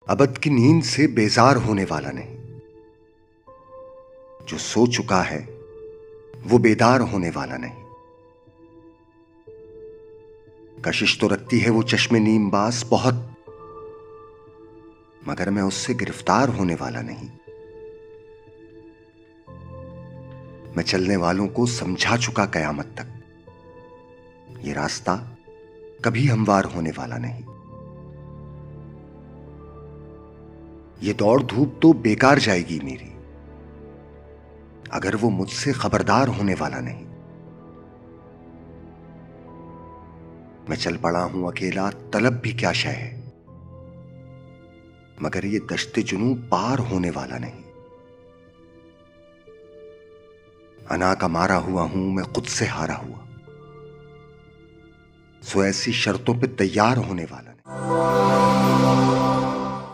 अबद की नींद से बेजार होने वाला नहीं। जो सो चुका है वो बेदार होने वाला नहीं। कशिश तो रखती है वो चश्मे नीमबाज बहुत, मगर मैं उससे गिरफ्तार होने वाला नहीं। मैं चलने वालों को समझा चुका कयामत तक, ये रास्ता कभी हमवार होने वाला नहीं। ये दौड़ धूप तो बेकार जाएगी मेरी, अगर वो मुझसे खबरदार होने वाला नहीं। मैं चल पड़ा हूं अकेला, तलब भी क्या शय है, मगर ये दश्ते जुनू पार होने वाला नहीं। अना का मारा हुआ हूं मैं, खुद से हारा हुआ, सो ऐसी शर्तों पे तैयार होने वाला नहीं।